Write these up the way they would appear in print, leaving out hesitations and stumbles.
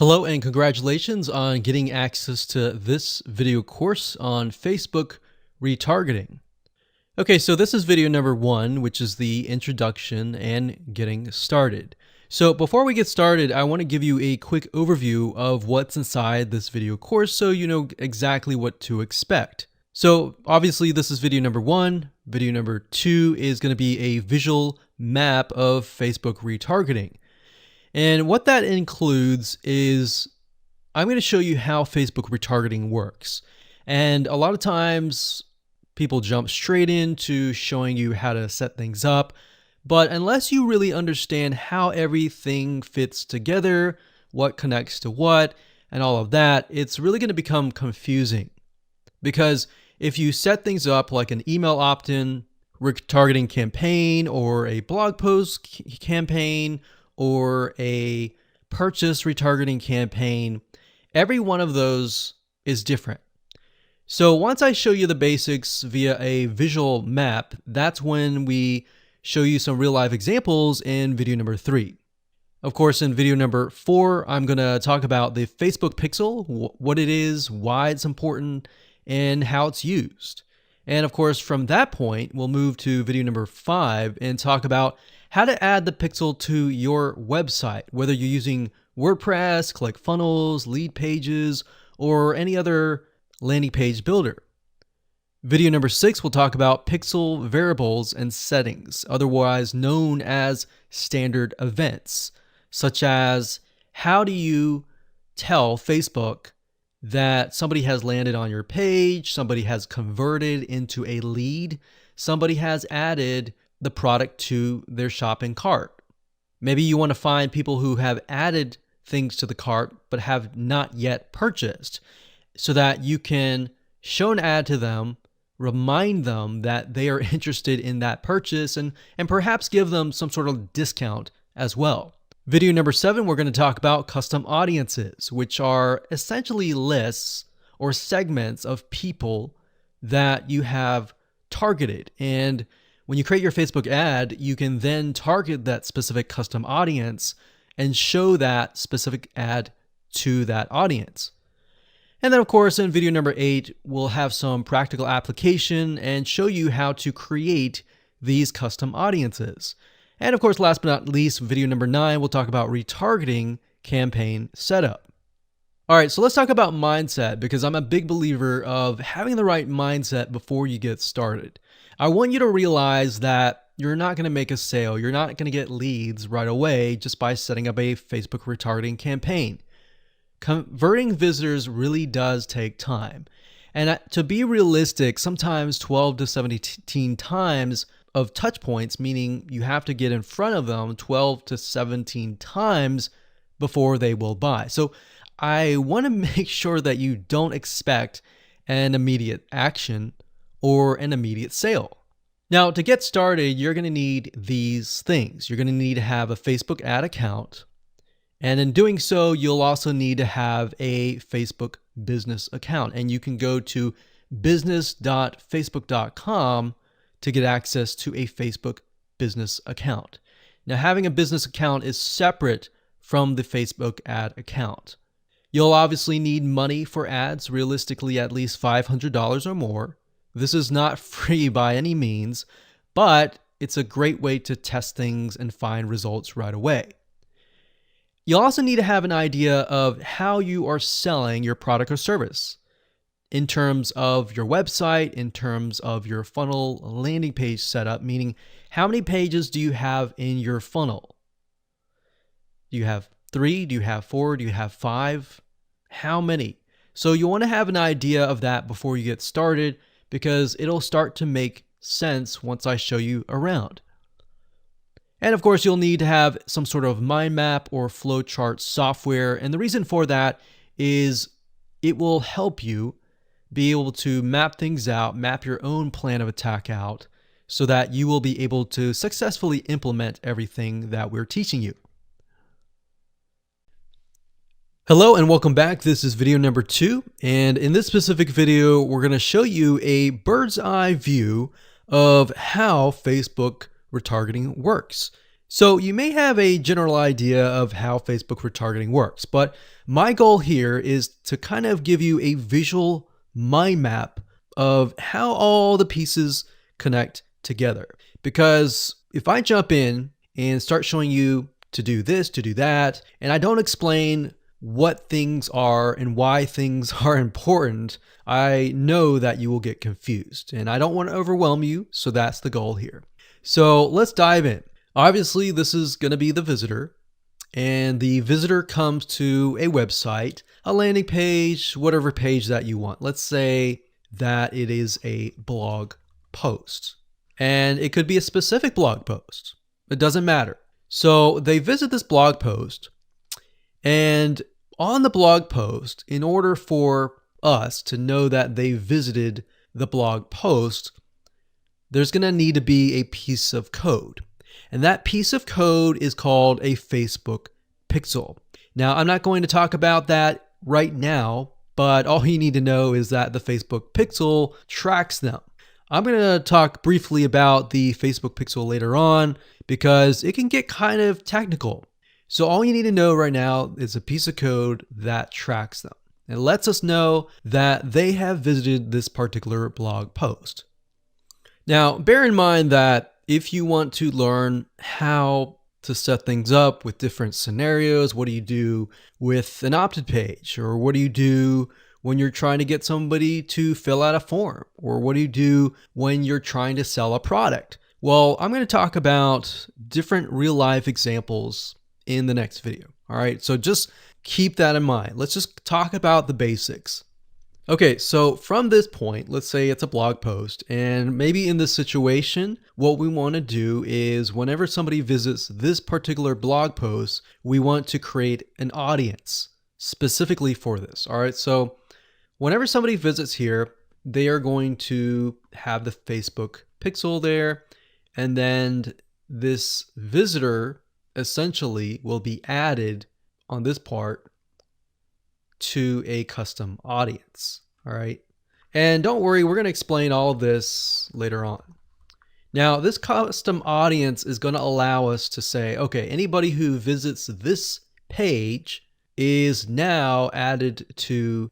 Hello and congratulations on getting access to this video course on Facebook retargeting. Okay, so this is video number 1, which is the introduction and getting started. So before we get started, I want to give you a quick overview of what's inside this video course so you know exactly what to expect. So obviously this is video number 1. Video number 2 is going to be a visual map of Facebook retargeting. And what that includes is I'm going to show you how Facebook retargeting works. And a lot of times people jump straight into showing you how to set things up. But unless you really understand how everything fits together, what connects to what, and all of that, it's really going to become confusing. Because if you set things up like an email opt-in retargeting campaign or a blog post campaign, or a purchase retargeting campaign, every one of those is different. So once I show you the basics via a visual map, that's when we show you some real life examples in video number 3. Of course, in video number 4, I'm going to talk about the Facebook Pixel, what it is, why it's important, and how it's used. And of course, from that point, we'll move to video number 5 and talk about how to add the pixel to your website, whether you're using WordPress, ClickFunnels, Leadpages, or any other landing page builder. Video number 6 will talk about pixel variables and settings, otherwise known as standard events, such as how do you tell Facebook that somebody has landed on your page, somebody has converted into a lead, somebody has added the product to their shopping cart. Maybe you want to find people who have added things to the cart but have not yet purchased so that you can show an ad to them, remind them that they are interested in that purchase, and perhaps give them some sort of discount as well. Video number 7, we're going to talk about custom audiences, which are essentially lists or segments of people that you have targeted. And when you create your Facebook ad, you can then target that specific custom audience and show that specific ad to that audience. And then of course, in video number 8, we'll have some practical application and show you how to create these custom audiences. And of course, last but not least, video number 9, we'll talk about retargeting campaign setup. All right, so let's talk about mindset, because I'm a big believer of having the right mindset before you get started. I want you to realize that you're not going to make a sale. You're not going to get leads right away just by setting up a Facebook retargeting campaign. Converting visitors really does take time. And to be realistic, sometimes 12 to 17 times of touch points, meaning you have to get in front of them 12 to 17 times before they will buy. So I want to make sure that you don't expect an immediate action or an immediate sale. Now, to get started, you're going to need these things. You're going to need to have a Facebook ad account. And in doing so, you'll also need to have a Facebook business account. And you can go to business.facebook.com to get access to a Facebook business account. Now, having a business account is separate from the Facebook ad account. You'll obviously need money for ads, realistically at least $500 or more. This is not free by any means, but it's a great way to test things and find results right away. You'll also need to have an idea of how you are selling your product or service in terms of your website, in terms of your funnel landing page setup, meaning how many pages do you have in your funnel? Do you have 3? Do you have 4? Do you have 5? How many? So you want to have an idea of that before you get started, because it'll start to make sense once I show you around. And of course, you'll need to have some sort of mind map or flowchart software. And the reason for that is it will help you be able to map things out, map your own plan of attack out, so that you will be able to successfully implement everything that we're teaching you. Hello and welcome back. This is video number 2. And in this specific video, we're going to show you a bird's eye view of how Facebook retargeting works. So you may have a general idea of how Facebook retargeting works, but my goal here is to kind of give you a visual mind map of how all the pieces connect together. Because if I jump in and start showing you to do this, to do that, and I don't explain what things are and why things are important, I know that you will get confused, and I don't want to overwhelm you, so that's the goal here. So let's dive in. Obviously, this is going to be the visitor, and the visitor comes to a website, a landing page, whatever page that you want. Let's say that it is a blog post, and it could be a specific blog post. It doesn't matter. So they visit this blog post, and on the blog post, in order for us to know that they visited the blog post, there's going to need to be a piece of code. And that piece of code is called a Facebook pixel. Now, I'm not going to talk about that right now, but all you need to know is that the Facebook pixel tracks them. I'm going to talk briefly about the Facebook pixel later on because it can get kind of technical. So all you need to know right now is a piece of code that tracks them. It lets us know that they have visited this particular blog post. Now, bear in mind that if you want to learn how to set things up with different scenarios, what do you do with an opt-in page? Or what do you do when you're trying to get somebody to fill out a form? Or what do you do when you're trying to sell a product? Well, I'm going to talk about different real-life examples in the next video. All right, so just keep that in mind. Let's just talk about the basics. Okay, so from this point, let's say it's a blog post, and maybe in this situation, what we want to do is whenever somebody visits this particular blog post, we want to create an audience specifically for this. All right, so whenever somebody visits here, they are going to have the Facebook pixel there, and then this visitor essentially will be added on this part to a custom audience. All right. And don't worry, we're going to explain all of this later on. Now, this custom audience is going to allow us to say, okay, anybody who visits this page is now added to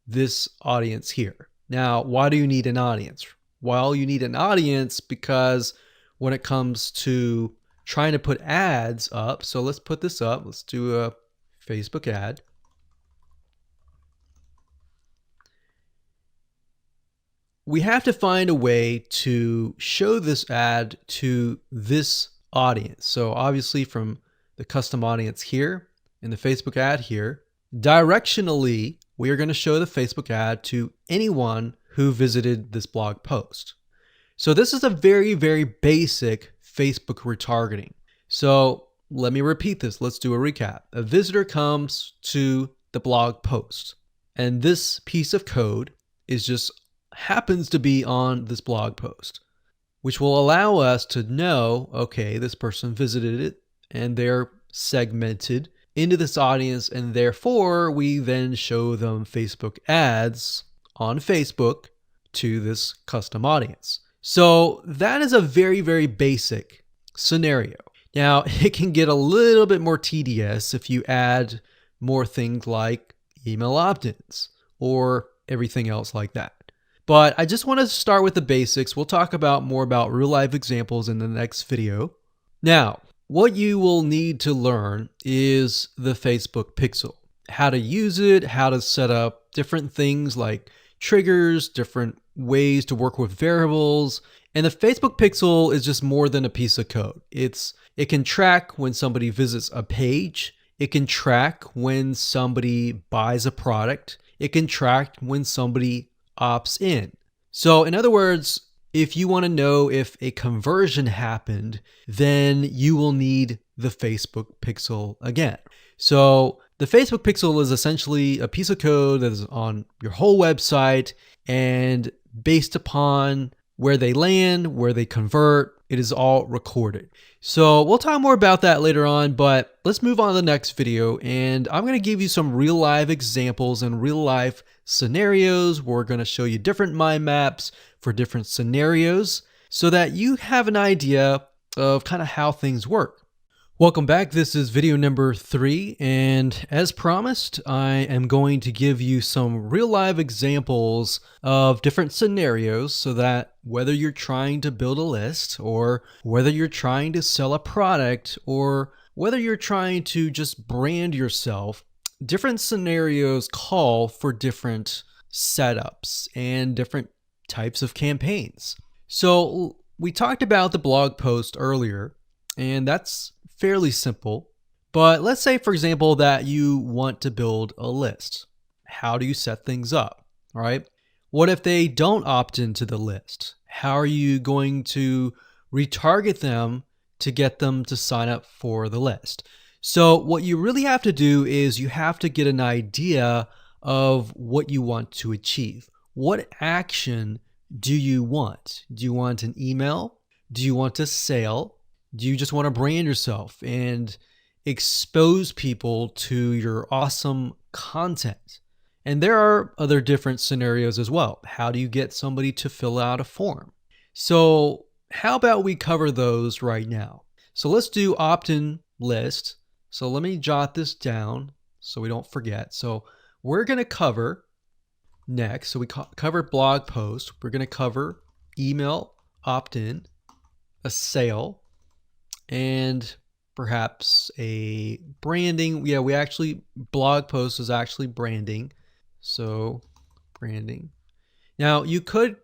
this audience here. Now, why do you need an audience? Well, you need an audience because when it comes to trying to put ads up, so let's put this up. Let's do a Facebook ad. We have to find a way to show this ad to this audience. So obviously from the custom audience here in the Facebook ad here, directionally, we are going to show the Facebook ad to anyone who visited this blog post. So this is a very, very basic Facebook retargeting. So let me repeat this. Let's do a recap. A visitor comes to the blog post, and this piece of code is just happens to be on this blog post, which will allow us to know, okay, this person visited it and they're segmented into this audience, and therefore we then show them Facebook ads on Facebook to this custom audience. So that is a very, very basic scenario. Now, it can get a little bit more tedious if you add more things like email opt-ins or everything else like that. But I just want to start with the basics. We'll talk about more about real life examples in the next video. Now, what you will need to learn is the Facebook pixel, how to use it, how to set up different things like triggers, different ways to work with variables. And the Facebook pixel is just more than a piece of code. It can track when somebody visits a page. It can track when somebody buys a product. It can track when somebody opts in. So in other words, if you want to know if a conversion happened, then you will need the Facebook pixel again. So the Facebook pixel is essentially a piece of code that is on your whole website, and based upon where they land, where they convert, it is all recorded. So we'll talk more about that later on, but let's move on to the next video, and I'm going to give you some real life examples and real life scenarios. We're going to show you different mind maps for different scenarios so that you have an idea of kind of how things work. Welcome back. This is video number 3, and as promised, I am going to give you some real live examples of different scenarios so that whether you're trying to build a list, or whether you're trying to sell a product, or whether you're trying to just brand yourself, different scenarios call for different setups and different types of campaigns. So we talked about the blog post earlier, and that's fairly simple. But let's say, for example, that you want to build a list. How do you set things up? All right. What if they don't opt into the list? How are you going to retarget them to get them to sign up for the list? So what you really have to do is you have to get an idea of what you want to achieve. What action do you want? Do you want an email? Do you want a sale? Do you just want to brand yourself and expose people to your awesome content? And there are other different scenarios as well. How do you get somebody to fill out a form? So how about we cover those right now? So let's do opt-in list. So let me jot this down so we don't forget. So we're going to cover next. So we covered blog post. We're going to cover email opt-in, a sale, and perhaps a branding. Yeah, blog post is actually branding. So branding. Now you could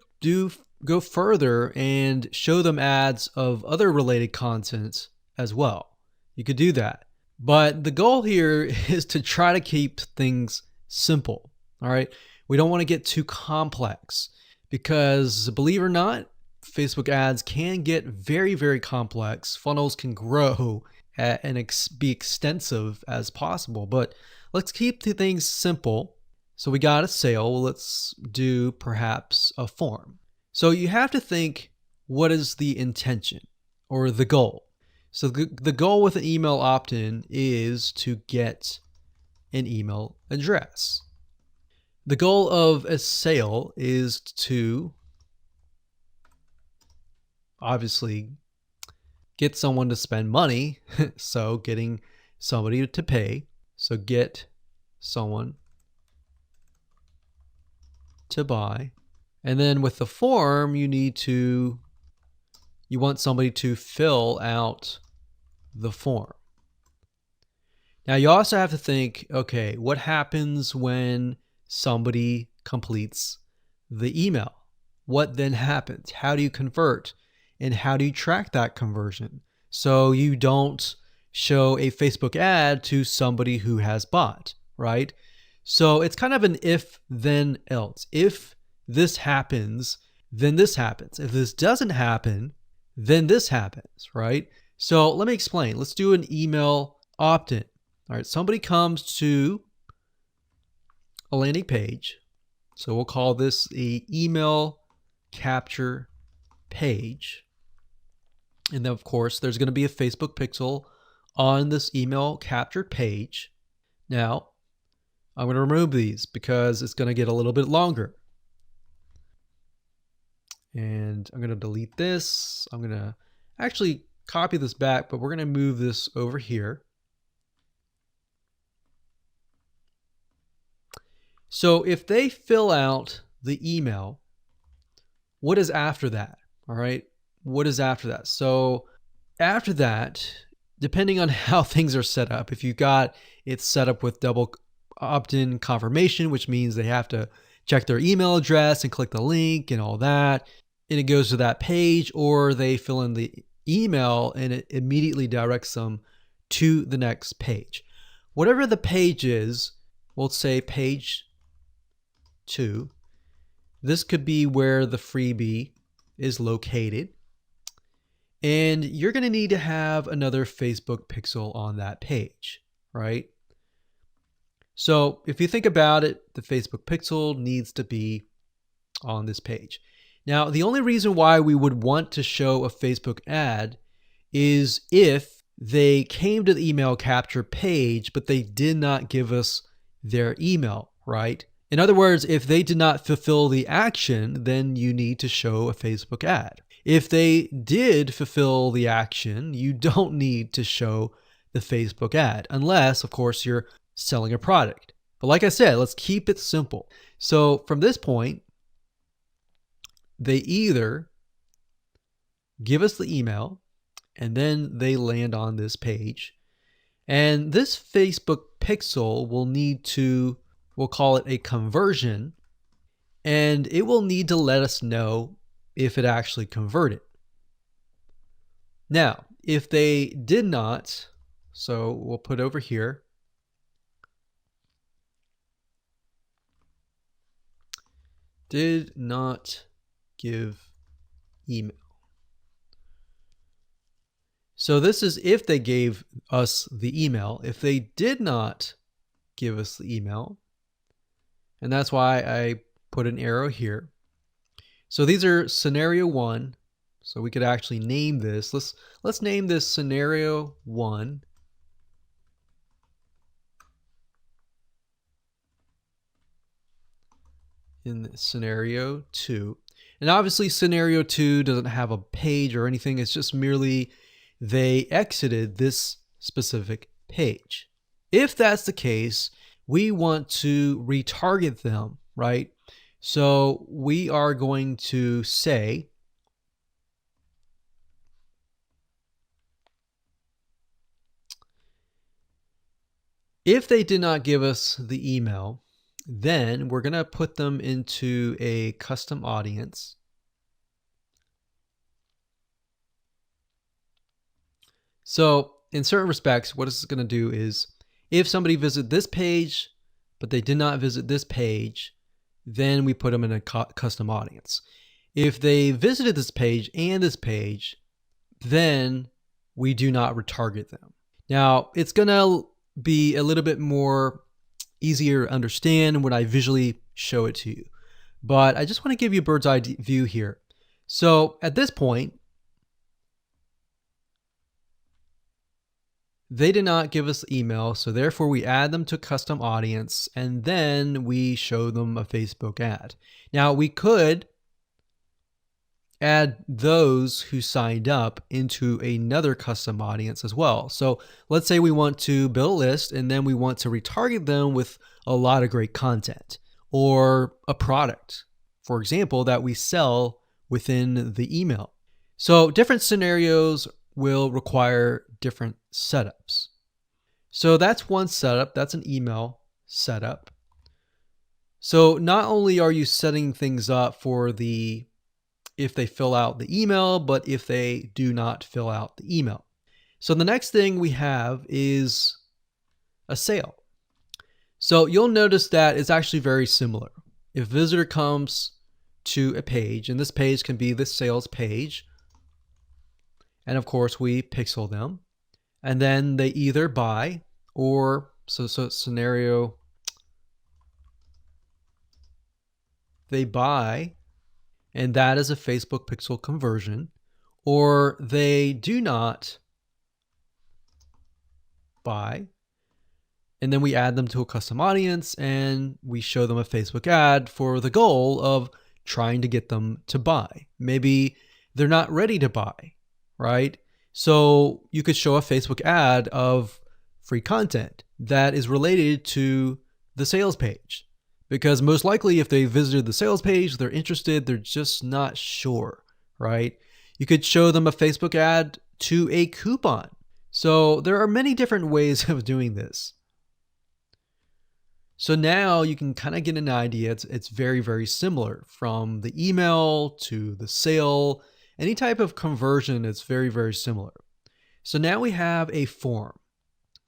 go further and show them ads of other related content as well. You could do that. But the goal here is to try to keep things simple. All right. We don't want to get too complex, because believe it or not, Facebook ads can get very, very complex. Funnels can grow and be extensive as possible, but let's keep the things simple. So we got a sale. Let's do perhaps a form. So you have to think, what is the intention or the goal? So the goal with an email opt-in is to get an email address. The goal of a sale is to obviously get someone to spend money. So getting somebody to pay. So get someone to buy. And then with the form, you want somebody to fill out the form. Now you also have to think, okay, what happens when somebody completes the email? What then happens? How do you convert? And how do you track that conversion so you don't show a Facebook ad to somebody who has bought, right? So it's kind of an if, then, else. If this happens, then this happens. If this doesn't happen, then this happens, right? So let me explain. Let's do an email opt-in. All right, somebody comes to a landing page. So we'll call this the email capture page. And then, of course, there's going to be a Facebook pixel on this email captured page. Now, I'm going to remove these because it's going to get a little bit longer. And I'm going to delete this. I'm going to actually copy this back, but we're going to move this over here. So if they fill out the email, what is after that? All right. What is after that? So after that, depending on how things are set up, if you got it set up with double opt-in confirmation, which means they have to check their email address and click the link and all that, and it goes to that page, or they fill in the email and it immediately directs them to the next page. Whatever the page is, we'll say page 2. This could be where the freebie is located. And you're going to need to have another Facebook pixel on that page, right? So if you think about it, the Facebook pixel needs to be on this page. Now, the only reason why we would want to show a Facebook ad is if they came to the email capture page, but they did not give us their email, right? In other words, if they did not fulfill the action, then you need to show a Facebook ad. If they did fulfill the action, you don't need to show the Facebook ad, unless, of course, you're selling a product. But like I said, let's keep it simple. So from this point, they either give us the email and then they land on this page. And this Facebook pixel will need to, we'll call it a conversion, and it will need to let us know if it actually converted. Now, if they did not, so we'll put over here, did not give email. So this is if they gave us the email. If they did not give us the email, and that's why I put an arrow here. So these are scenario 1. So we could actually name this. Let's name this scenario 1. In scenario 2. And obviously scenario 2 doesn't have a page or anything. It's just merely they exited this specific page. If that's the case, we want to retarget them, right? So we are going to say if they did not give us the email, then we're going to put them into a custom audience. So in certain respects, what it's going to do is if somebody visited this page, but they did not visit this page, then we put them in a custom audience. If they visited this page and this page, then we do not retarget them. Now, it's going to be a little bit more easier to understand when I visually show it to you. But I just want to give you a bird's eye view here. So at this point, they did not give us the email, so therefore we add them to custom audience, and then we show them a Facebook ad. Now, we could add those who signed up into another custom audience as well. So let's say we want to build a list, and then we want to retarget them with a lot of great content or a product, for example, that we sell within the email. So different scenarios will require different setups. So that's one setup. That's an email setup. So not only are you setting things up for if they fill out the email, but if they do not fill out the email. So the next thing we have is a sale. So you'll notice that it's actually very similar. If a visitor comes to a page, and this page can be the sales page, and of course we pixel them, and then they either buy or, so scenario, they buy, and that is a Facebook pixel conversion, or they do not buy, and then we add them to a custom audience and we show them a Facebook ad for the goal of trying to get them to buy. Maybe they're not ready to buy, right? So you could show a Facebook ad of free content that is related to the sales page, because most likely if they visited the sales page, they're interested, they're just not sure, right? You could show them a Facebook ad to a coupon. So there are many different ways of doing this. So now you can kind of get an idea. It's very, very similar from the email to the sale. Any type of conversion, it's very, very similar. So now we have a form.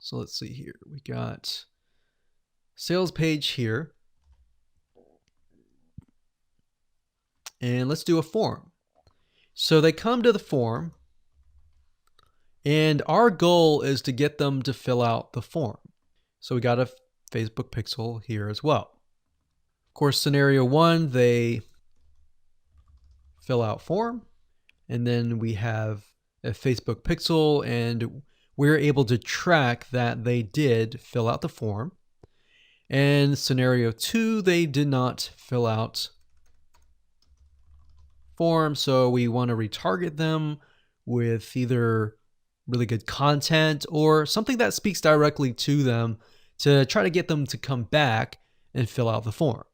So let's see here. We got sales page here. And let's do a form. So they come to the form, and our goal is to get them to fill out the form. So we got a Facebook pixel here as well. Of course, scenario 1, they fill out form, and then we have a Facebook pixel, and we're able to track that they did fill out the form. And scenario 2, they did not fill out form, so we want to retarget them with either really good content or something that speaks directly to them to try to get them to come back and fill out the form.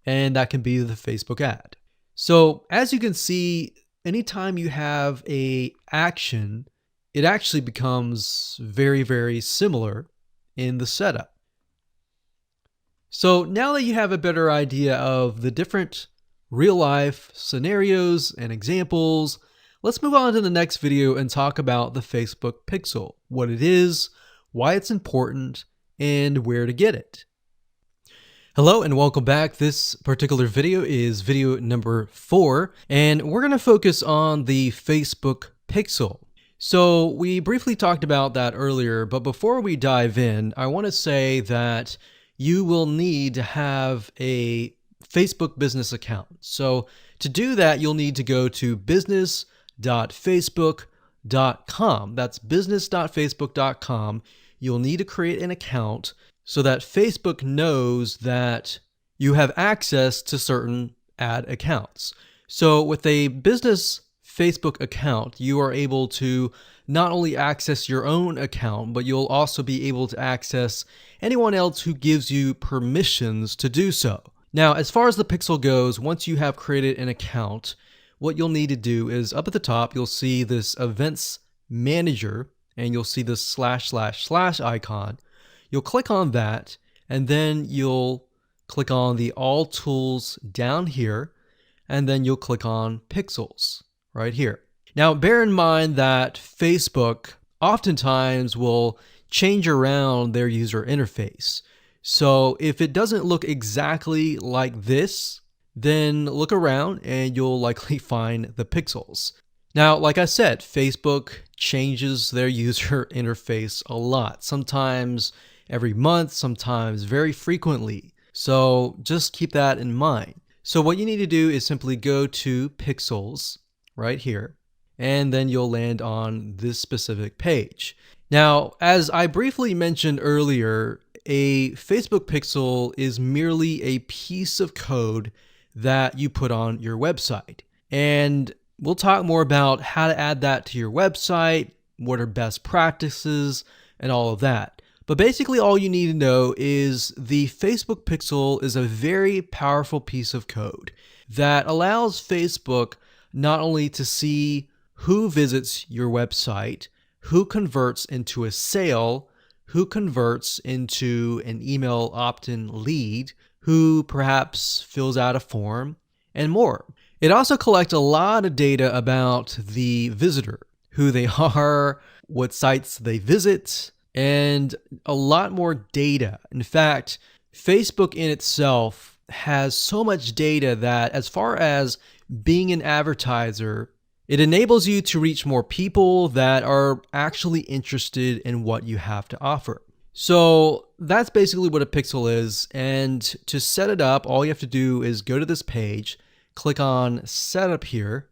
And that can be the Facebook ad. So as you can see, anytime you have a action, it actually becomes very, very similar in the setup. So now that you have a better idea of the different real life scenarios and examples, let's move on to the next video and talk about the Facebook Pixel, what it is, why it's important, and where to get it. Hello and welcome back. This particular video is video number 4, and we're going to focus on the Facebook Pixel. So we briefly talked about that earlier, but before we dive in, I want to say that you will need to have a Facebook business account. So to do that, you'll need to go to business.facebook.com. That's business.facebook.com. You'll need to create an account so that Facebook knows that you have access to certain ad accounts. So with a business Facebook account, you are able to not only access your own account, but you'll also be able to access anyone else who gives you permissions to do so. Now, as far as the Pixel goes, once you have created an account, what you'll need to do is up at the top, you'll see this Events Manager, and you'll see this / icon. You'll click on that, and then you'll click on the All Tools down here, and then you'll click on Pixels right here. Now, bear in mind that Facebook oftentimes will change around their user interface. So if it doesn't look exactly like this, then look around and you'll likely find the pixels. Now, like I said, Facebook changes their user interface a lot, sometimes every month, sometimes very frequently. So just keep that in mind. So what you need to do is simply go to Pixels right here, and then you'll land on this specific page. Now, as I briefly mentioned earlier, a Facebook Pixel is merely a piece of code that you put on your website. And we'll talk more about how to add that to your website, what are best practices, and all of that. But basically all you need to know is the Facebook Pixel is a very powerful piece of code that allows Facebook not only to see who visits your website, who converts into a sale, who converts into an email opt-in lead, who perhaps fills out a form, and more. It also collects a lot of data about the visitor, who they are, what sites they visit, and a lot more data. In fact, Facebook in itself has so much data that as far as being an advertiser, it enables you to reach more people that are actually interested in what you have to offer. So that's basically what a pixel is. And to set it up, all you have to do is go to this page, click on Setup here,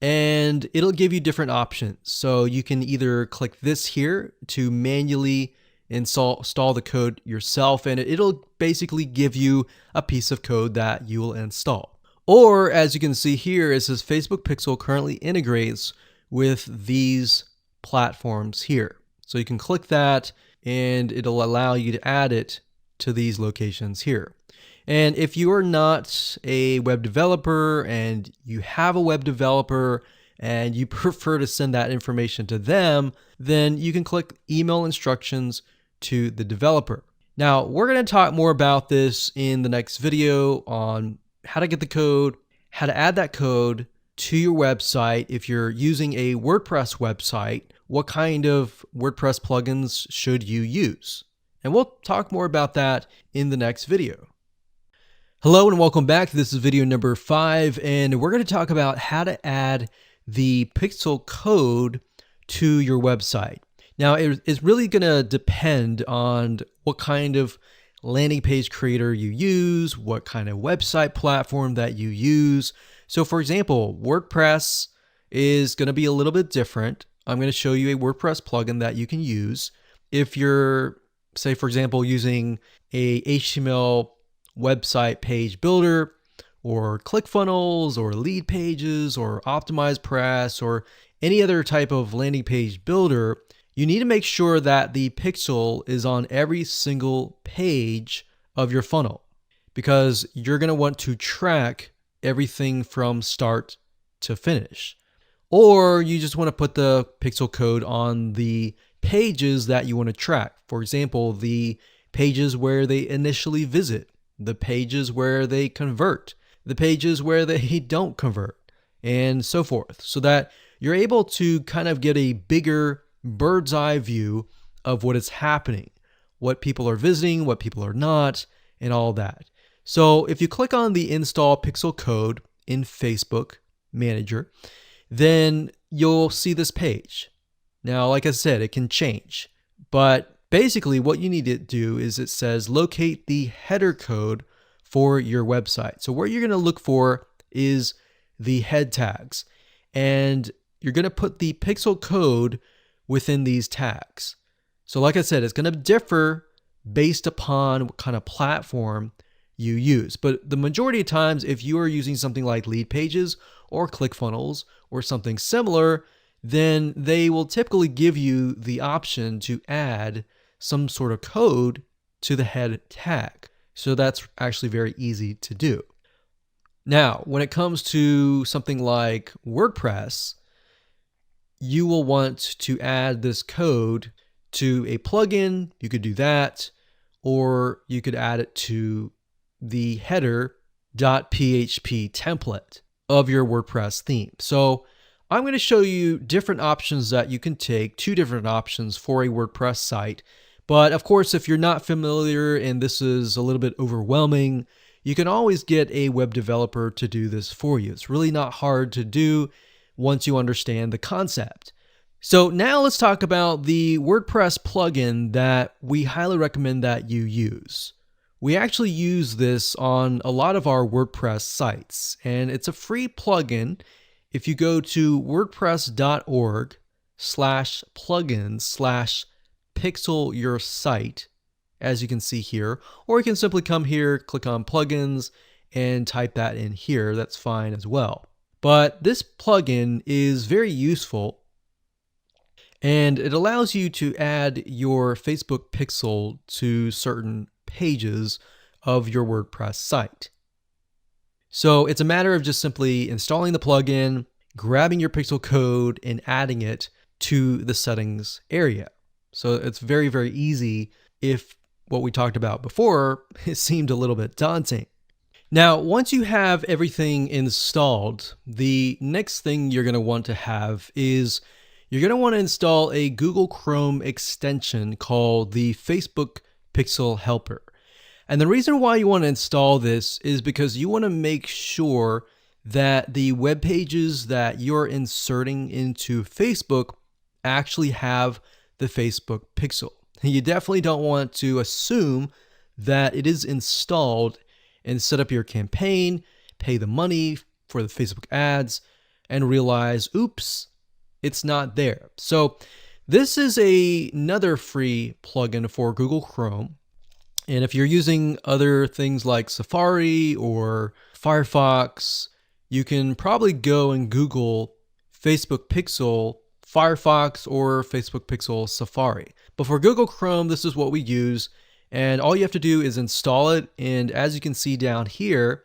and it'll give you different options. So you can either click this here to manually install the code yourself, and it'll basically give you a piece of code that you will install. Or as you can see here, it says Facebook Pixel currently integrates with these platforms here. So you can click that and it'll allow you to add it to these locations here. And if you are not a web developer and you have a web developer and you prefer to send that information to them, then you can click email instructions to the developer. Now, we're going to talk more about this in the next video on how to get the code, how to add that code to your website. If you're using a WordPress website, what kind of WordPress plugins should you use? And we'll talk more about that in the next video. Hello and welcome back. This is video number 5, and we're going to talk about how to add the pixel code to your website. Now, it's really going to depend on what kind of landing page creator you use, what kind of website platform that you use. So for example, WordPress is going to be a little bit different. I'm going to show you a WordPress plugin that you can use. If you're, say for example, using a HTML website page builder, or ClickFunnels or Lead Pages or OptimizePress or any other type of landing page builder, you need to make sure that the pixel is on every single page of your funnel, because you're going to want to track everything from start to finish. Or you just want to put the pixel code on the pages that you want to track. For example, the pages where they initially visit, the pages where they convert, the pages where they don't convert, and so forth, so that you're able to kind of get a bigger bird's eye view of what is happening, what people are visiting, what people are not, and all that. So if you click on the install pixel code in Facebook Manager, then you'll see this page. Now, like I said, it can change, but basically what you need to do is it says locate the header code for your website. So what you're going to look for is the head tags, and you're going to put the pixel code within these tags. So like I said, it's going to differ based upon what kind of platform you use. But the majority of times, if you are using something like Lead Pages or ClickFunnels or something similar, then they will typically give you the option to add some sort of code to the head tag. So that's actually very easy to do. Now, when it comes to something like WordPress, you will want to add this code to a plugin. You could do that, or you could add it to the header.php template of your WordPress theme. So I'm going to show you different options that you can take, 2 different options for a WordPress site. But of course, if you're not familiar and this is a little bit overwhelming, you can always get a web developer to do this for you. It's really not hard to do once you understand the concept. So now let's talk about the WordPress plugin that we highly recommend that you use. We actually use this on a lot of our WordPress sites, and it's a free plugin. If you go to wordpress.org/plugins/pixel-your-site, as you can see here, or you can simply come here, click on plugins, and type that in here. That's fine as well. But this plugin is very useful, and it allows you to add your Facebook pixel to certain pages of your WordPress site. So it's a matter of just simply installing the plugin, grabbing your pixel code, and adding it to the settings area. So it's very, very easy if what we talked about before, it seemed a little bit daunting. Now, once you have everything installed, the next thing you're going to want to have is you're going to want to install a Google Chrome extension called the Facebook Pixel Helper. And the reason why you want to install this is because you want to make sure that the web pages that you're inserting into Facebook actually have the Facebook pixel. You definitely don't want to assume that it is installed and set up your campaign, pay the money for the Facebook ads, and realize, oops, it's not there. So this is another free plugin for Google Chrome. And if you're using other things like Safari or Firefox, you can probably go and Google Facebook Pixel Firefox or Facebook Pixel Safari. But for Google Chrome, this is what we use. And all you have to do is install it. And as you can see down here,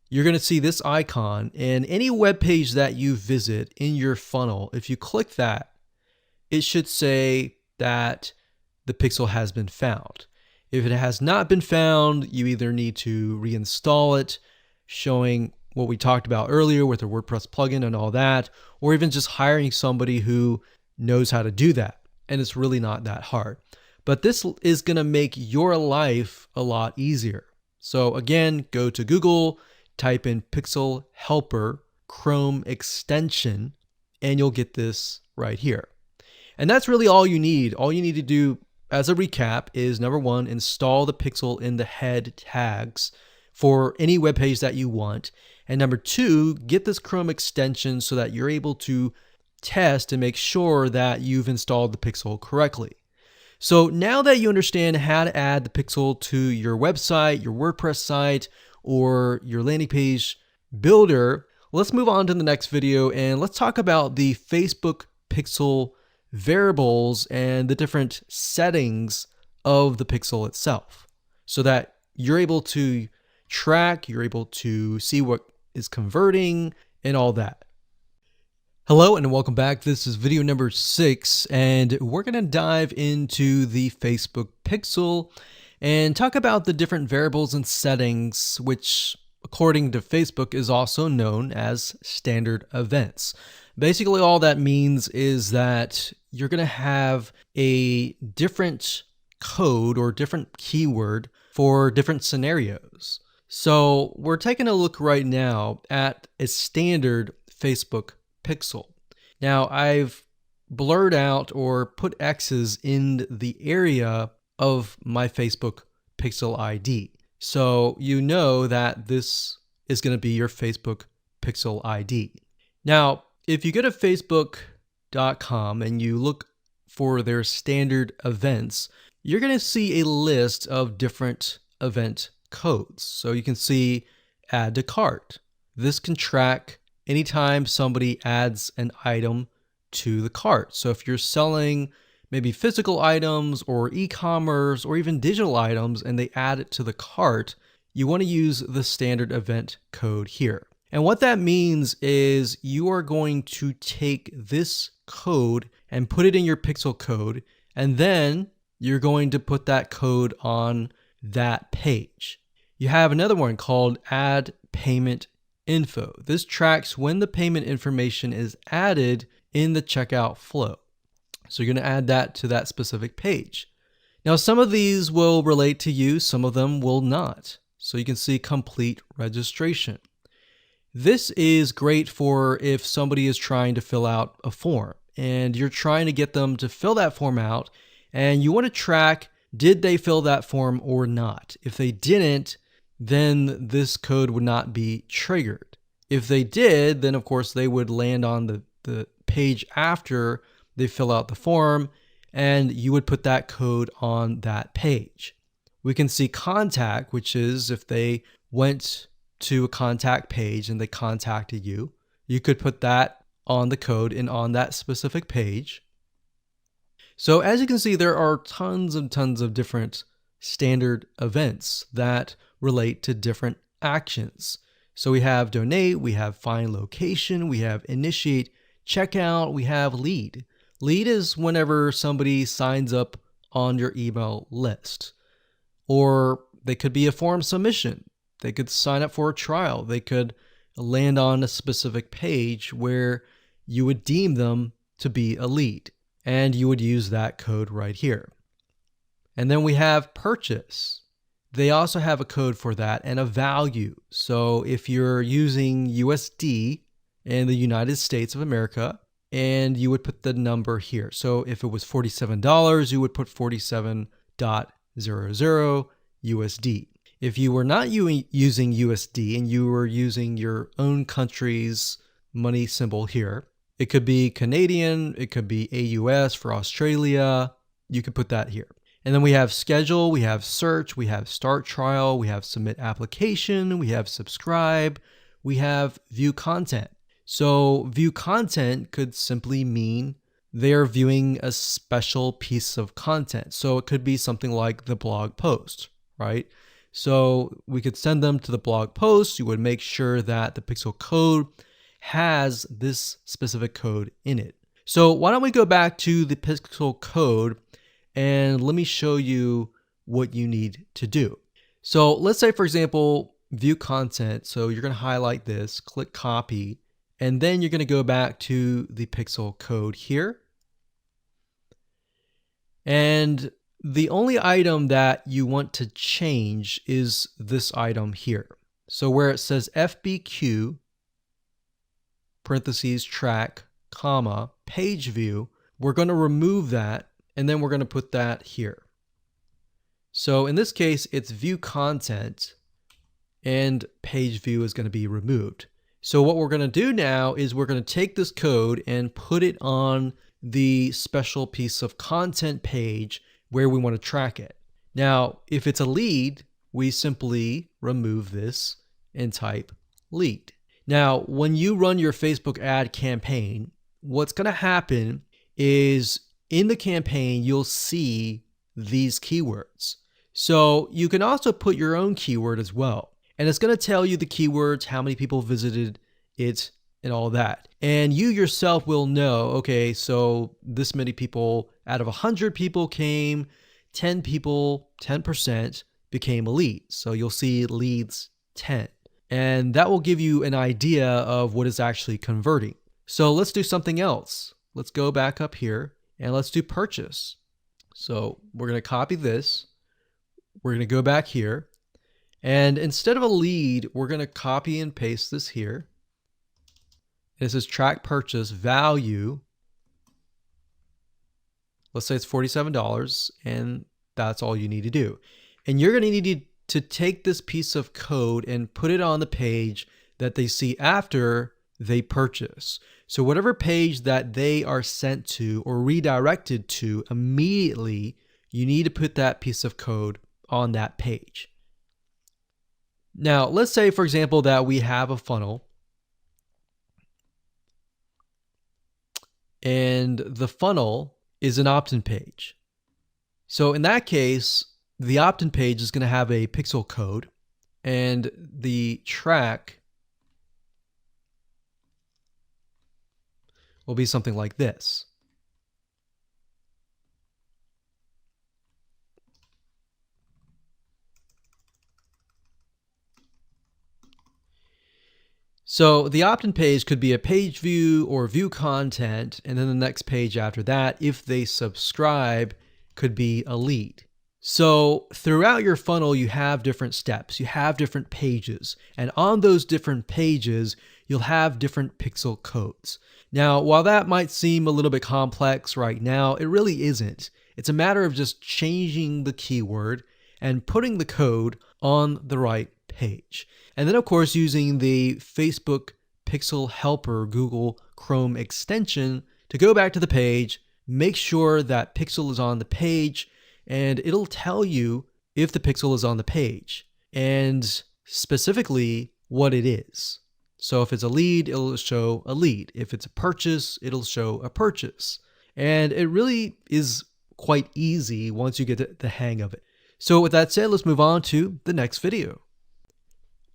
you're going to see this icon. And any web page that you visit in your funnel, if you click that, it should say that the pixel has been found. If it has not been found, you either need to reinstall it, showing what we talked about earlier with the WordPress plugin and all that, or even just hiring somebody who knows how to do that. And it's really not that hard. But this is going to make your life a lot easier. So again, go to Google, type in Pixel Helper Chrome extension, and you'll get this right here. And that's really all you need. All you need to do as a recap is, number one, install the pixel in the head tags for any web page that you want. And number two, get this Chrome extension so that you're able to test and make sure that you've installed the pixel correctly. So now that you understand how to add the pixel to your website, your WordPress site, or your landing page builder, let's move on to the next video and let's talk about the Facebook pixel variables and the different settings of the pixel itself so that you're able to track, you're able to see what is converting and all that. Hello and welcome back. This is video number 6 and we're going to dive into the Facebook pixel and talk about the different variables and settings, which according to Facebook is also known as standard events. Basically, all that means is that you're going to have a different code or different keyword for different scenarios. So we're taking a look right now at a standard Facebook pixel. Now I've blurred out or put X's in the area of my Facebook pixel ID. So you know that this is going to be your Facebook pixel ID. Now, if you go to facebook.com and you look for their standard events, you're going to see a list of different event codes. So you can see add to cart. This can track anytime somebody adds an item to the cart. So if you're selling maybe physical items or e-commerce or even digital items and they add it to the cart, you want to use the standard event code here. And what that means is you are going to take this code and put it in your pixel code, and then you're going to put that code on that page. You have another one called add payment info. This tracks when the payment information is added in the checkout flow. So you're going to add that to that specific page. Now, some of these will relate to you, some of them will not. So you can see complete registration. This is great for if somebody is trying to fill out a form and you're trying to get them to fill that form out and you want to track, did they fill that form or not? If they didn't, then this code would not be triggered. If they did, then of course they would land on the page after they fill out the form and you would put that code on that page. We can see contact, which is if they went to a contact page and they contacted you, you could put that on the code and on that specific page. So as you can see, there are tons and tons of different standard events that relate to different actions. So we have donate, we have find location, we have initiate checkout, we have lead. Lead is whenever somebody signs up on your email list. Or they could be a form submission. They could sign up for a trial. They could land on a specific page where you would deem them to be a lead. And you would use that code right here. And then we have purchase. They also have a code for that and a value. So if you're using USD in the United States of America, and you would put the number here. So if it was $47, you would put 47.00 USD. If you were not using USD and you were using your own country's money symbol here, it could be Canadian, it could be AUS for Australia, you could put that here. And then we have schedule, we have search, we have start trial, we have submit application, we have subscribe, we have view content. So view content could simply mean they're viewing a special piece of content. So it could be something like the blog post, right? So we could send them to the blog post. You would make sure that the pixel code has this specific code in it. So why don't we go back to the pixel code and let me show you what you need to do. So let's say, for example, view content. So you're going to highlight this, click copy, and then you're going to go back to the pixel code here. And the only item that you want to change is this item here. So where it says FBQ, parentheses, track, comma, page view, we're going to remove that and then we're going to put that here. So in this case, it's view content and page view is going to be removed. So what we're going to do now is we're going to take this code and put it on the special piece of content page where we want to track it. Now, if it's a lead, we simply remove this and type lead. Now, when you run your Facebook ad campaign, what's going to happen is in the campaign, you'll see these keywords. So you can also put your own keyword as well. And it's going to tell you the keywords, how many people visited it, and all that. And you yourself will know, okay, so this many people out of 100 people came, 10 people, 10% became a lead. So you'll see leads 10. And that will give you an idea of what is actually converting. So let's do something else. Let's go back up here and let's do purchase. So we're going to copy this. We're going to go back here. And instead of a lead, we're going to copy and paste this here. This is track purchase value. Let's say it's $47, and that's all you need to do. And you're going to need to take this piece of code and put it on the page that they see after they purchase. So whatever page that they are sent to or redirected to immediately, you need to put that piece of code on that page. Now, let's say, for example, that we have a funnel and the funnel is an opt-in page. So in that case, the opt-in page is going to have a pixel code and the track will be something like this. So the opt-in page could be a page view or view content, and then the next page after that, if they subscribe, could be a lead. So throughout your funnel, you have different steps, you have different pages, and on those different pages, you'll have different pixel codes. Now, while that might seem a little bit complex right now, it really isn't. It's a matter of just changing the keyword and putting the code on the right page. And then, of course, using the Facebook Pixel Helper Google Chrome extension to go back to the page, make sure that pixel is on the page, and it'll tell you if the pixel is on the page and specifically what it is. So if it's a lead, it'll show a lead. If it's a purchase, it'll show a purchase. And it really is quite easy once you get the hang of it. So with that said, let's move on to the next video.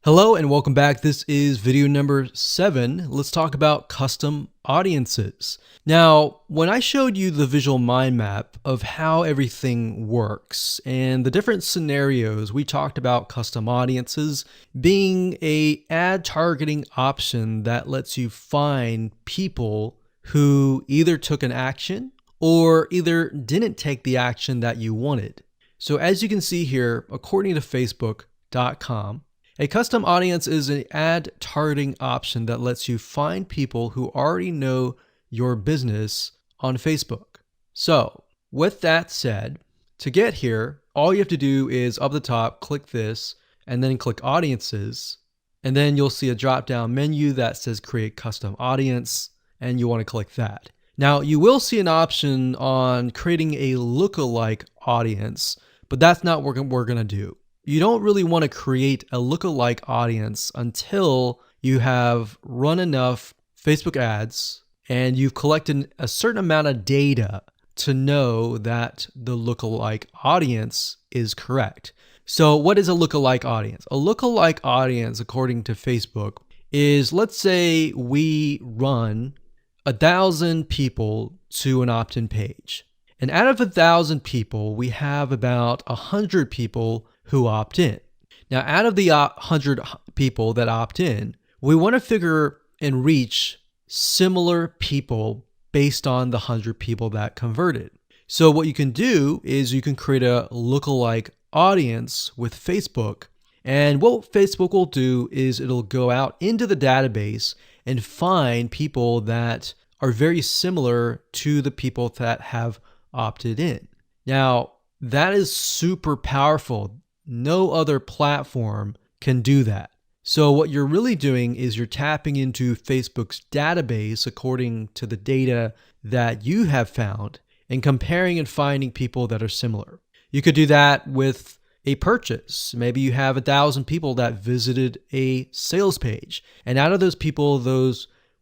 Hello and welcome back. This is video number 7. Let's talk about custom audiences. Now, when I showed you the visual mind map of how everything works and the different scenarios, we talked about custom audiences being an ad targeting option that lets you find people who either took an action or either didn't take the action that you wanted. So as you can see here, according to Facebook.com, a custom audience is an ad targeting option that lets you find people who already know your business on Facebook. So with that said, to get here, all you have to do is up the top, click this, and then click audiences. And then you'll see a drop-down menu that says create custom audience, and you want to click that. Now you will see an option on creating a lookalike audience, but that's not what we're going to do. You don't really want to create a lookalike audience until you have run enough Facebook ads and you've collected a certain amount of data to know that the lookalike audience is correct. So what is a lookalike audience? A lookalike audience, according to Facebook, is, let's say we run 1,000 people to an opt-in page. And out of 1,000 people, we have about 100 people who opt in. Now, out of the 100 people that opt in, we want to figure and reach similar people based on the 100 people that converted. So what you can do is you can create a lookalike audience with Facebook. And what Facebook will do is it'll go out into the database and find people that are very similar to the people that have opted in. Now, that is super powerful. No other platform can do that. So what you're really doing is you're tapping into Facebook's database according to the data that you have found and comparing and finding people that are similar. You could do that with a purchase. Maybe you have 1,000 people that visited a sales page. And out of those people,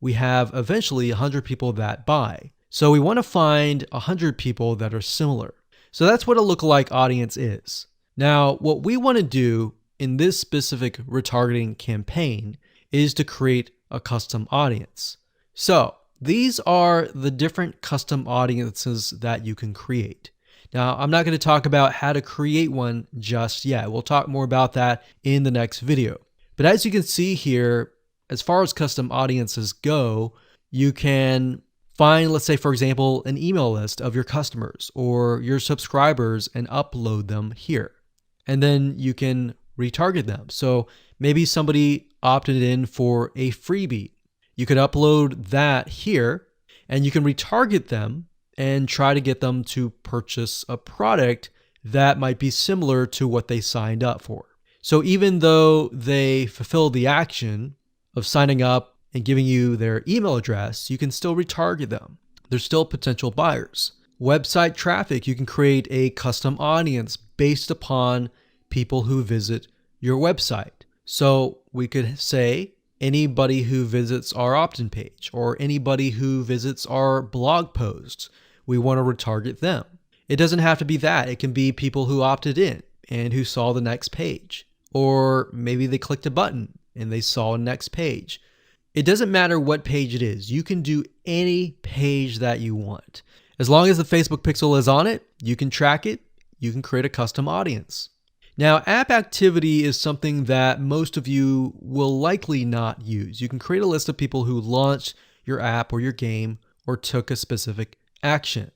we have eventually 100 people that buy. So we want to find 100 people that are similar. So that's what a lookalike audience is. Now, what we want to do in this specific retargeting campaign is to create a custom audience. So these are the different custom audiences that you can create. Now, I'm not going to talk about how to create one just yet. We'll talk more about that in the next video. But as you can see here, as far as custom audiences go, you can find, let's say, for example, an email list of your customers or your subscribers and upload them here. And then you can retarget them. So maybe somebody opted in for a freebie. You could upload that here and you can retarget them and try to get them to purchase a product that might be similar to what they signed up for. So even though they fulfill the action of signing up and giving you their email address, you can still retarget them. They're still potential buyers. Website traffic, you can create a custom audience based upon people who visit your website. So we could say anybody who visits our opt-in page or anybody who visits our blog posts, we want to retarget them. It doesn't have to be that. It can be people who opted in and who saw the next page. Or maybe they clicked a button and they saw a next page. It doesn't matter what page it is. You can do any page that you want. As long as the Facebook pixel is on it, you can track it, you can create a custom audience. Now, app activity is something that most of you will likely not use. You can create a list of people who launched your app or your game or took a specific action.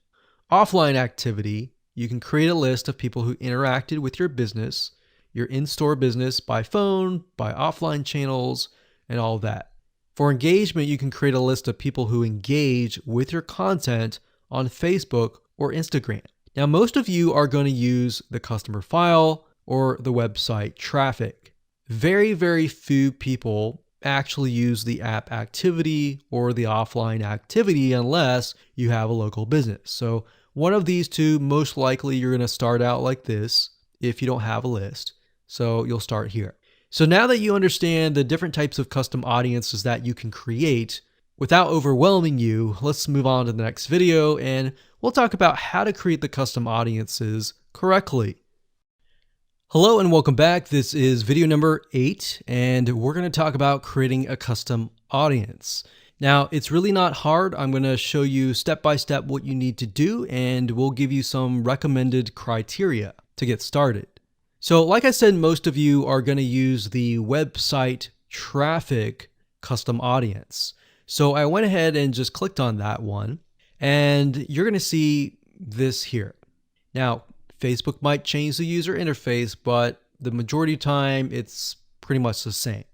Offline activity, you can create a list of people who interacted with your business, your in-store business by phone, by offline channels, and all that. For engagement, you can create a list of people who engage with your content on Facebook or Instagram. Now, most of you are going to use the customer file or the website traffic. Very, very few people actually use the app activity or the offline activity unless you have a local business. So one of these two, most likely you're going to start out like this if you don't have a list. So you'll start here. So now that you understand the different types of custom audiences that you can create, without overwhelming you, let's move on to the next video and we'll talk about how to create the custom audiences correctly. Hello and welcome back. This is video number 8 and we're going to talk about creating a custom audience. Now, it's really not hard. I'm going to show you step by step what you need to do and we'll give you some recommended criteria to get started. So like I said, most of you are going to use the website traffic custom audience. So I went ahead and just clicked on that one and you're going to see this here. Now, Facebook might change the user interface, but the majority of the time it's pretty much the same.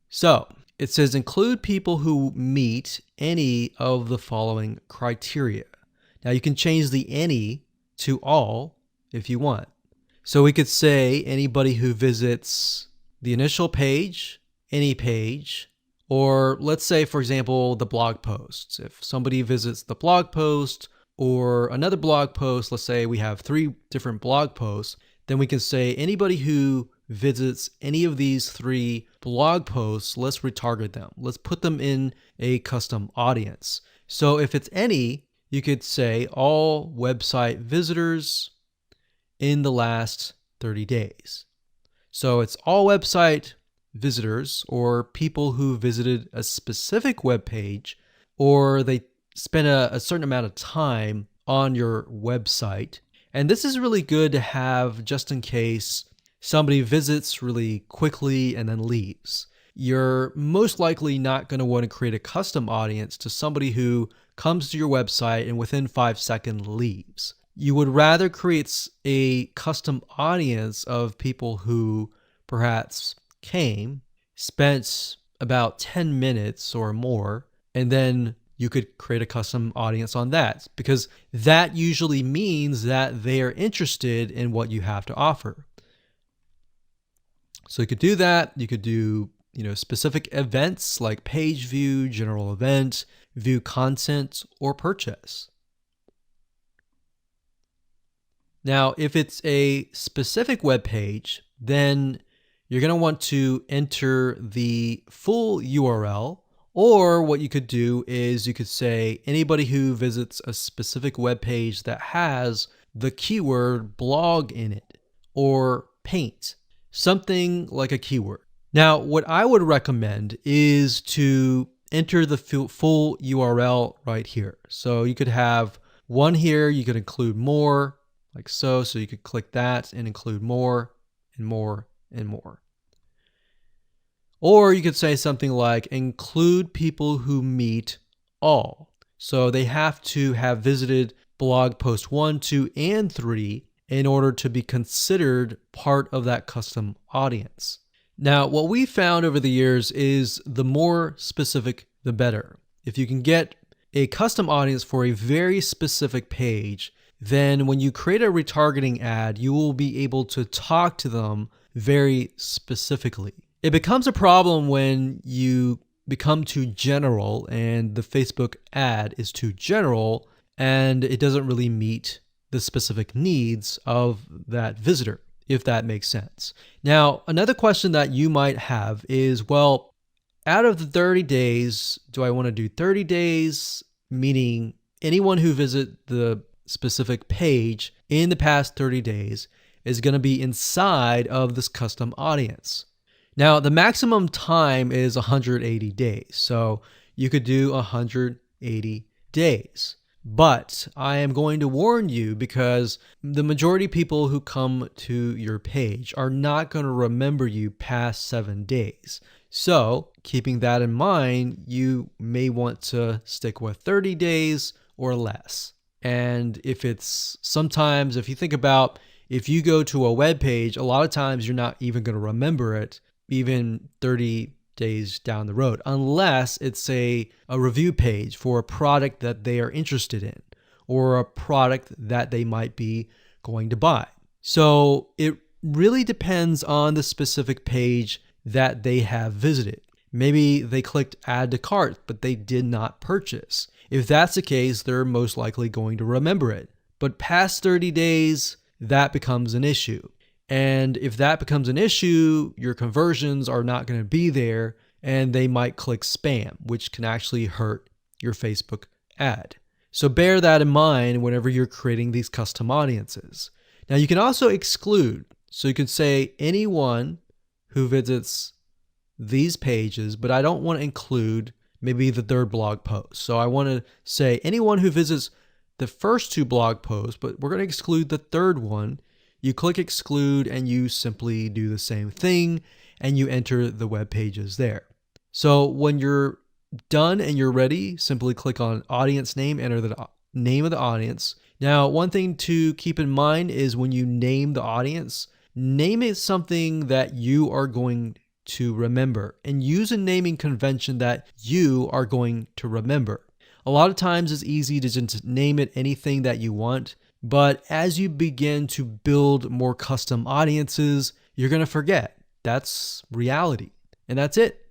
So it says include people who meet any of the following criteria. Now you can change the any to all if you want. So we could say anybody who visits the initial page, any page, or let's say, for example, the blog posts. If somebody visits the blog post or another blog post, let's say we have 3 different blog posts, then we can say anybody who visits any of these 3 blog posts, let's retarget them. Let's put them in a custom audience. So if it's any, you could say all website visitors in the last 30 days. So it's all website visitors or people who visited a specific web page or they spent a certain amount of time on your website. And this is really good to have just in case somebody visits really quickly and then leaves. You're most likely not going to want to create a custom audience to somebody who comes to your website and within 5 seconds leaves. You would rather create a custom audience of people who perhaps came, spent about 10 minutes or more, and then you could create a custom audience on that because that usually means that they are interested in what you have to offer. So you could do that. You could do, specific events like page view, general event, view content, or purchase. Now, if it's a specific web page, then you're going to want to enter the full URL, or what you could do is you could say anybody who visits a specific web page that has the keyword blog in it or paint, something like a keyword. Now, what I would recommend is to enter the full URL right here. So you could have one here, you could include more, like so. So you could click that and include more and more and more. Or you could say something like include people who meet all. So they have to have visited blog post 1, 2, and 3 in order to be considered part of that custom audience. Now, what we found over the years is the more specific, the better. If you can get a custom audience for a very specific page, then when you create a retargeting ad, you will be able to talk to them very specifically. It becomes a problem when you become too general and the Facebook ad is too general and it doesn't really meet the specific needs of that visitor, if that makes sense. Now, another question that you might have is, well, out of the 30 days, do I want to do 30 days, meaning anyone who visit the specific page in the past 30 days is going to be inside of this custom audience? Now, the maximum time is 180 days, so you could do 180 days. But I am going to warn you because the majority of people who come to your page are not going to remember you past 7 days. So, keeping that in mind, you may want to stick with 30 days or less. And if you think about if you go to a web page, a lot of times you're not even going to remember it even 30 days down the road, unless it's a review page for a product that they are interested in or a product that they might be going to buy. So it really depends on the specific page that they have visited. Maybe they clicked add to cart, but they did not purchase. If that's the case, they're most likely going to remember it. But past 30 days, that becomes an issue. And if that becomes an issue, your conversions are not going to be there and they might click spam, which can actually hurt your Facebook ad. So bear that in mind whenever you're creating these custom audiences. Now you can also exclude. So you could say anyone who visits these pages, but I don't want to include maybe the third blog post. So I want to say anyone who visits the first 2 blog posts, but we're going to exclude the third one. You click exclude and you simply do the same thing and you enter the web pages there. So when you're done and you're ready, simply click on audience name, enter the name of the audience. Now, one thing to keep in mind is when you name the audience, name it something that you are going to remember and use a naming convention that you are going to remember. A lot of times it's easy to just name it anything that you want. But as you begin to build more custom audiences, you're going to forget. That's reality. And that's it.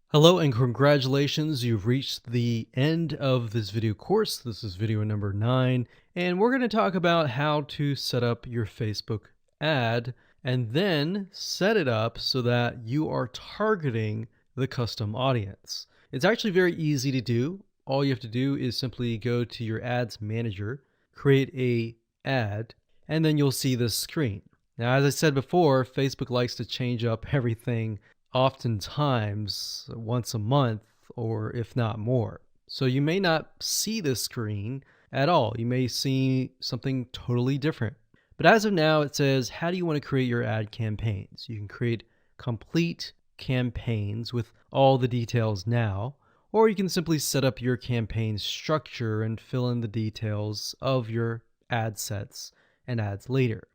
Hello and congratulations. You've reached the end of this video course. This is video number 9. And we're going to talk about how to set up your Facebook ad and then set it up so that you are targeting the custom audience. It's actually very easy to do. All you have to do is simply go to your ads manager, create a ad, and then you'll see this screen. Now, as I said before, Facebook likes to change up everything oftentimes once a month, or if not more. So you may not see this screen at all. You may see something totally different. But as of now, it says, how do you want to create your ad campaigns? You can create complete campaigns with all the details now, or you can simply set up your campaign structure and fill in the details of your ad sets and ads later.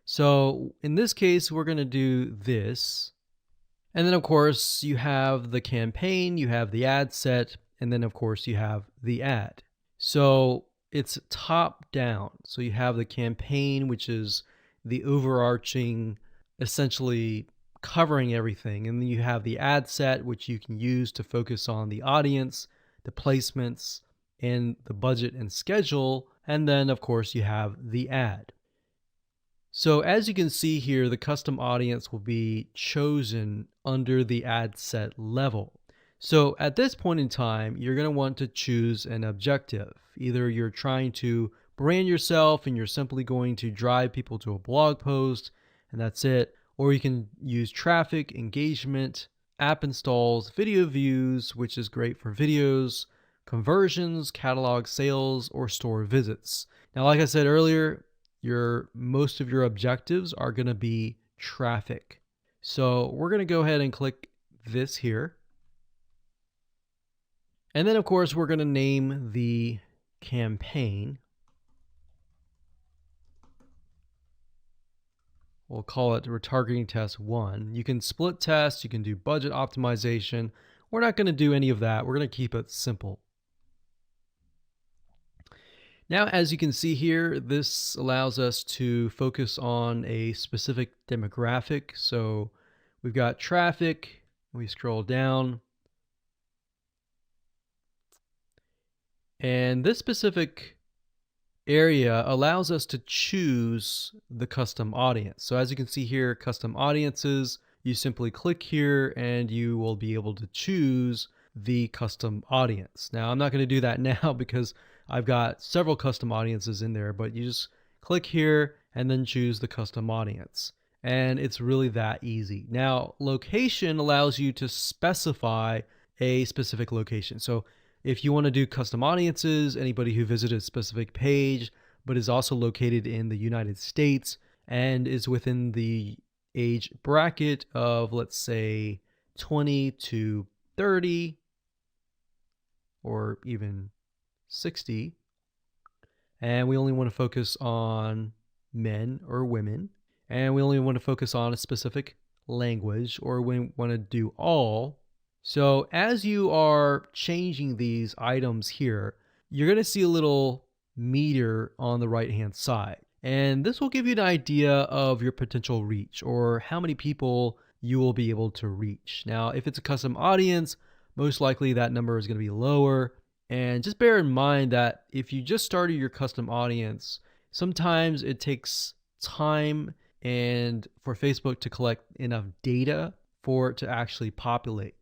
So in this case, we're going to do this. And then of course you have the campaign, you have the ad set, and then of course you have the ad. So it's top down. So you have the campaign, which is the overarching, essentially covering everything. And then you have the ad set, which you can use to focus on the audience, the placements, and the budget and schedule, and then of course you have the ad. So as you can see here, the custom audience will be chosen under the ad set level. So at this point in time, you're going to want to choose an objective. Either you're trying to brand yourself and you're simply going to drive people to a blog post and that's it, or you can use traffic, engagement, app installs, video views, which is great for videos, conversions, catalog sales, or store visits. Now, like I said earlier, most of your objectives are going to be traffic. So we're going to go ahead and click this here. And then of course we're going to name the campaign. We'll call it retargeting test 1. You can split test, you can do budget optimization. We're not going to do any of that. We're going to keep it simple. Now, as you can see here, this allows us to focus on a specific demographic. So we've got traffic, we scroll down, and this specific area allows us to choose the custom audience. So as you can see here, custom audiences, you simply click here and you will be able to choose the custom audience. Now, I'm not going to do that now because I've got several custom audiences in there, but you just click here and then choose the custom audience. And it's really that easy. Now, location allows you to specify a specific location. So if you want to do custom audiences, anybody who visited a specific page, but is also located in the United States and is within the age bracket of, let's say, 20 to 30, or even 60, and we only want to focus on men or women, and we only want to focus on a specific language, or we want to do all. So as you are changing these items here, you're going to see a little meter on the right hand side, and this will give you an idea of your potential reach or how many people you will be able to reach. Now, if it's a custom audience, most likely that number is going to be lower. And just bear in mind that if you just started your custom audience, sometimes it takes time and for Facebook to collect enough data for it to actually populate.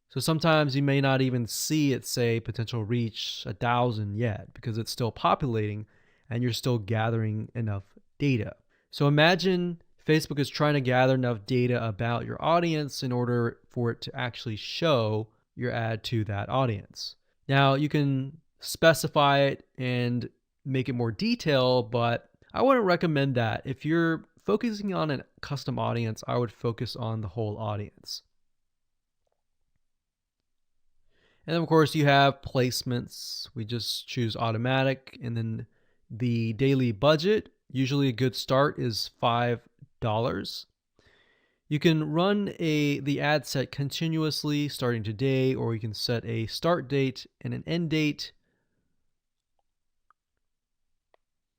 So sometimes you may not even see it say potential reach 1,000 yet because it's still populating and you're still gathering enough data. So imagine Facebook is trying to gather enough data about your audience in order for it to actually show your ad to that audience. Now, you can specify it and make it more detailed, but I wouldn't recommend that. If you're focusing on a custom audience, I would focus on the whole audience. And then, of course, you have placements. We just choose automatic, and then the daily budget. Usually a good start is $5. You can run the ad set continuously starting today, or you can set a start date and an end date.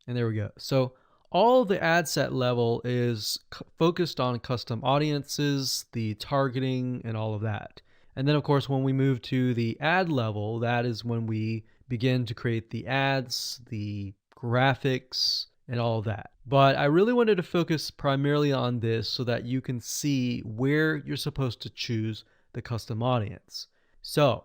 And there we go. So all the ad set level is focused on custom audiences, the targeting, and all of that. And then, of course, when we move to the ad level, that is when we begin to create the ads, the graphics, and all of that. But I really wanted to focus primarily on this so that you can see where you're supposed to choose the custom audience. So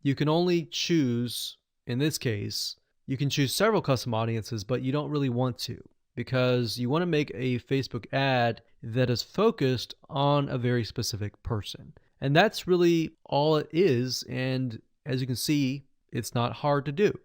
you can only choose, in this case, you can choose several custom audiences, but you don't really want to, because you want to make a Facebook ad that is focused on a very specific person. And that's really all it is. And as you can see, it's not hard to do.